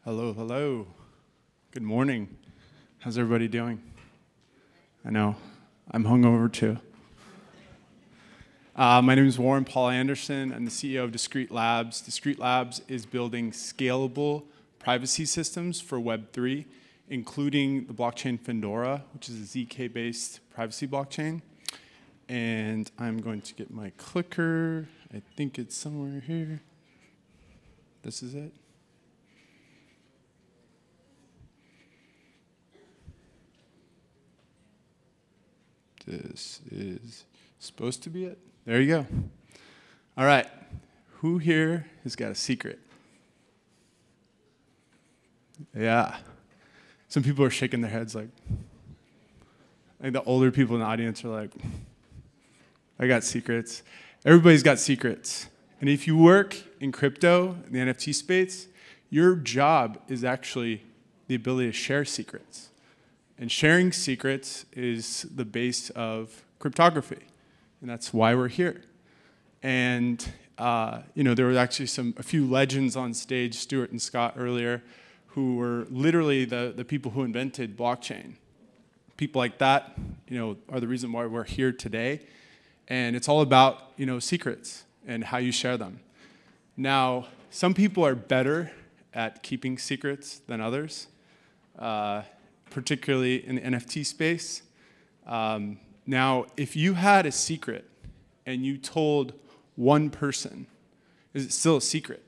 Hello, hello. Good morning. How's everybody doing? I know, I'm hungover too. My name is Warren Paul Anderson. I'm the CEO of Discrete Labs. Discrete Labs is building scalable privacy systems for Web3, including the blockchain Fedora, which is a ZK-based privacy blockchain. And I'm going to get my clicker. I think it's somewhere here. This is it. This is supposed to be it. There you go. All right. Who here has got a secret? Yeah. Some people are shaking their heads like the older people in the audience are like, I got secrets. Everybody's got secrets. And if you work in crypto, in the NFT space, your job is actually the ability to share secrets. And sharing secrets is the base of cryptography. And that's why we're here. And there were actually a few legends on stage, Stuart and Scott earlier, who were literally the people who invented blockchain. People like that, are the reason why we're here today. And it's all about, secrets and how you share them. Now, some people are better at keeping secrets than others. Particularly in the NFT space. Now, if you had a secret and you told one person, is it still a secret?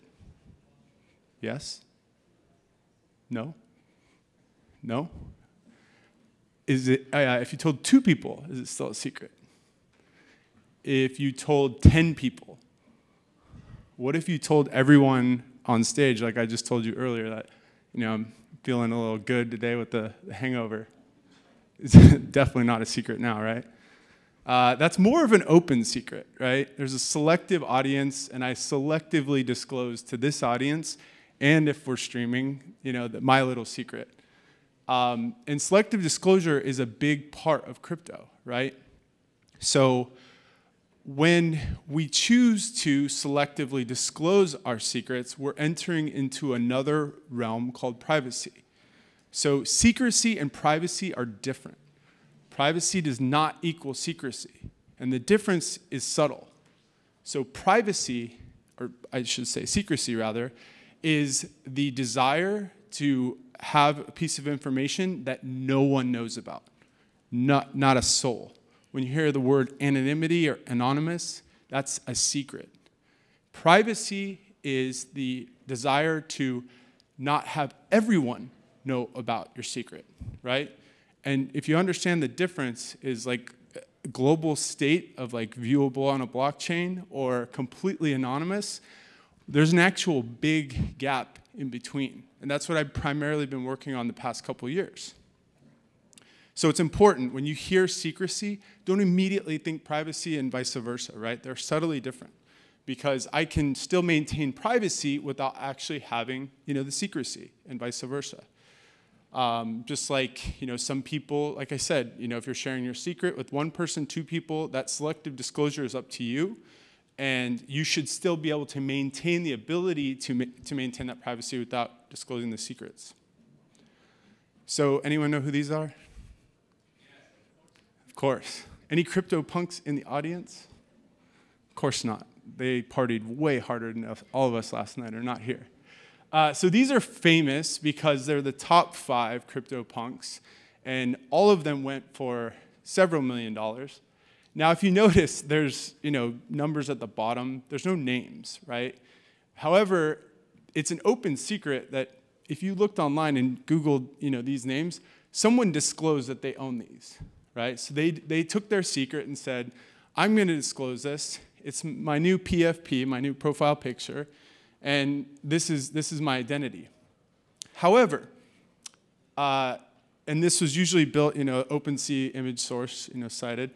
Yes? No? No? Is it? If you told 2 people, is it still a secret? If you told 10 people, what if you told everyone on stage, like I just told you earlier, that I'm feeling a little good today with the hangover. It's definitely not a secret now, right? That's more of an open secret, right? There's a selective audience, and I selectively disclose to this audience, and if we're streaming, my little secret. And selective disclosure is a big part of crypto, right? So when we choose to selectively disclose our secrets, we're entering into another realm called privacy. So secrecy and privacy are different. Privacy does not equal secrecy, and the difference is subtle. So privacy, or I should say secrecy rather, is the desire to have a piece of information that no one knows about, not a soul. When you hear the word anonymity or anonymous, that's a secret. Privacy is the desire to not have everyone know about your secret, right? And if you understand the difference is like a global state of like viewable on a blockchain or completely anonymous, there's an actual big gap in between. And that's what I've primarily been working on the past couple of years. So it's important, when you hear secrecy, don't immediately think privacy and vice versa, right? They're subtly different because I can still maintain privacy without actually having, the secrecy and vice versa. Just like, some people, like I said, if you're sharing your secret with 1 person, 2 people, that selective disclosure is up to you. And you should still be able to maintain the ability to maintain that privacy without disclosing the secrets. So anyone know who these are? Of course. Any CryptoPunks in the audience? Of course not. They partied way harder than all of us last night are not here. So these are famous because they're the top 5 CryptoPunks, and all of them went for several $million. Now, if you notice, there's numbers at the bottom. There's no names, right? However, it's an open secret that if you looked online and Googled these names, someone disclosed that they own these. Right? So they took their secret and said, I'm going to disclose this. It's my new PFP, my new profile picture, and this is my identity. However, and this was usually built, OpenSea image source, cited.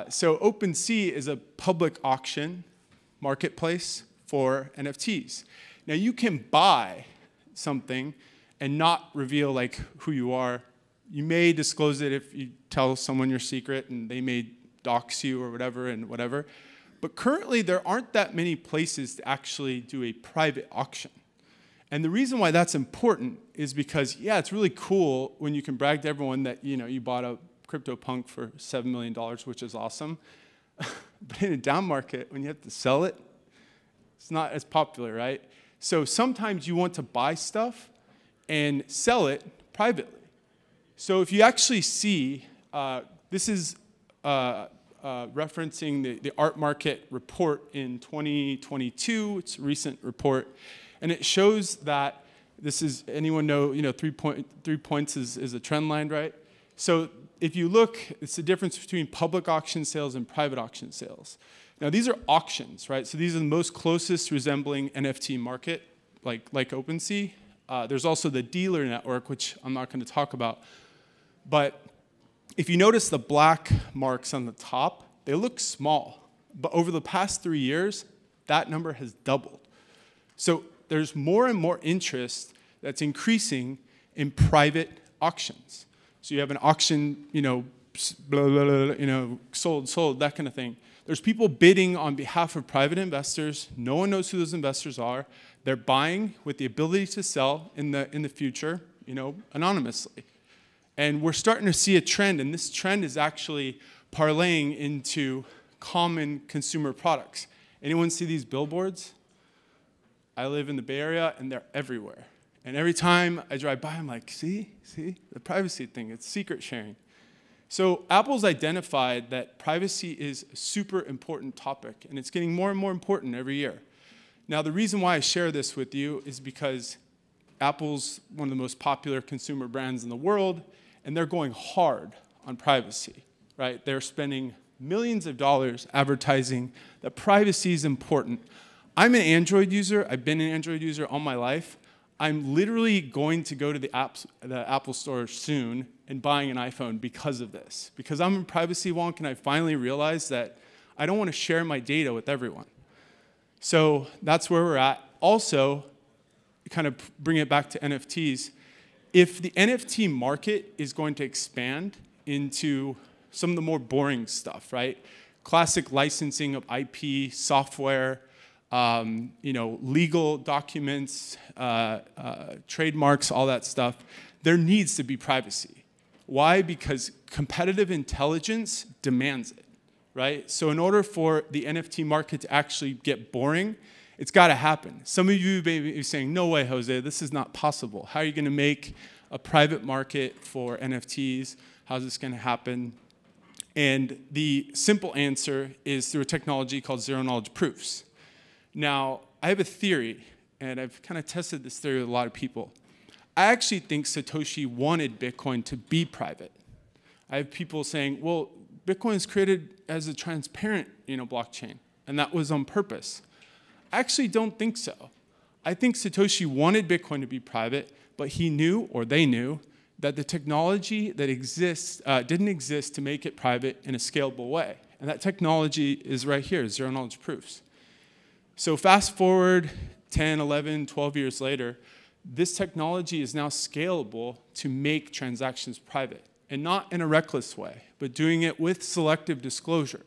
So OpenSea is a public auction marketplace for NFTs. Now you can buy something and not reveal like who you are. You may disclose it if you tell someone your secret and they may dox you or whatever. But currently, there aren't that many places to actually do a private auction. And the reason why that's important is because, yeah, it's really cool when you can brag to everyone that, you bought a CryptoPunk for $7 million, which is awesome. But in a down market, when you have to sell it, it's not as popular, right? So sometimes you want to buy stuff and sell it privately. So if you actually see, this is referencing the art market report in 2022. It's a recent report. And it shows that this is, anyone know, 3 points is a trend line, right? So if you look, it's the difference between public auction sales and private auction sales. Now these are auctions, right? So these are the most closest resembling NFT market, like OpenSea. There's also the dealer network, which I'm not going to talk about. But if you notice the black marks on the top, they look small. But over the past 3 years, that number has doubled. So there's more and more interest that's increasing in private auctions. So you have an auction, blah, blah, blah, sold, that kind of thing. There's people bidding on behalf of private investors. No one knows who those investors are. They're buying with the ability to sell in the future, anonymously. And we're starting to see a trend, and this trend is actually parlaying into common consumer products. Anyone see these billboards? I live in the Bay Area, and they're everywhere. And every time I drive by, I'm like, see, the privacy thing, it's secret sharing. So Apple's identified that privacy is a super important topic, and it's getting more and more important every year. Now, the reason why I share this with you is because Apple's one of the most popular consumer brands in the world, and they're going hard on privacy, right? They're spending millions of dollars advertising that privacy is important. I'm an Android user. I've been an Android user all my life. I'm literally going to go to the Apple store soon and buying an iPhone because of this. Because I'm a privacy wonk, and I finally realized that I don't want to share my data with everyone. So that's where we're at. Also, kind of bring it back to NFTs. If the NFT market is going to expand into some of the more boring stuff, right? Classic licensing of IP, software, legal documents, trademarks, all that stuff, there needs to be privacy. Why? Because competitive intelligence demands it, right? So in order for the NFT market to actually get boring, it's got to happen. Some of you may be saying, no way, Jose, this is not possible. How are you going to make a private market for NFTs? How's this going to happen? And the simple answer is through a technology called zero-knowledge proofs. Now, I have a theory, and I've kind of tested this theory with a lot of people. I actually think Satoshi wanted Bitcoin to be private. I have people saying, well, Bitcoin is created as a transparent blockchain, and that was on purpose. I actually don't think so. I think Satoshi wanted Bitcoin to be private, but he knew, or they knew, that the technology that exists didn't exist to make it private in a scalable way. And that technology is right here, zero-knowledge proofs. So fast forward 10, 11, 12 years later, this technology is now scalable to make transactions private. And not in a reckless way, but doing it with selective disclosure.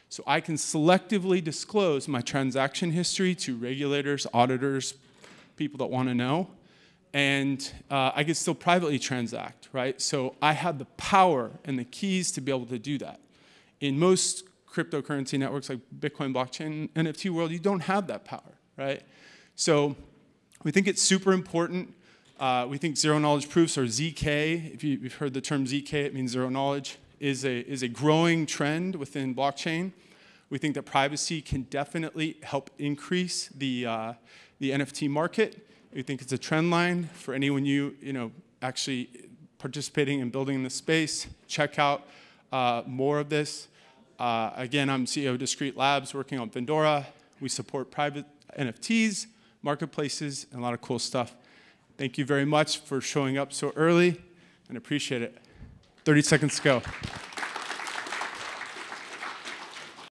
So I can selectively disclose my transaction history to regulators, auditors, people that want to know. And I can still privately transact, right? So I have the power and the keys to be able to do that. In most cryptocurrency networks like Bitcoin, blockchain, NFT world, you don't have that power, right? So we think it's super important. We think zero-knowledge proofs, or ZK, if you've heard the term ZK, it means zero knowledge, is a growing trend within blockchain. We think that privacy can definitely help increase the NFT market. We think it's a trend line for anyone actually participating in building in this space. Check out more of this. Again, I'm CEO of Discrete Labs working on Vendora. We support private NFTs, marketplaces, and a lot of cool stuff. Thank you very much for showing up so early, and appreciate it. 30 seconds to go.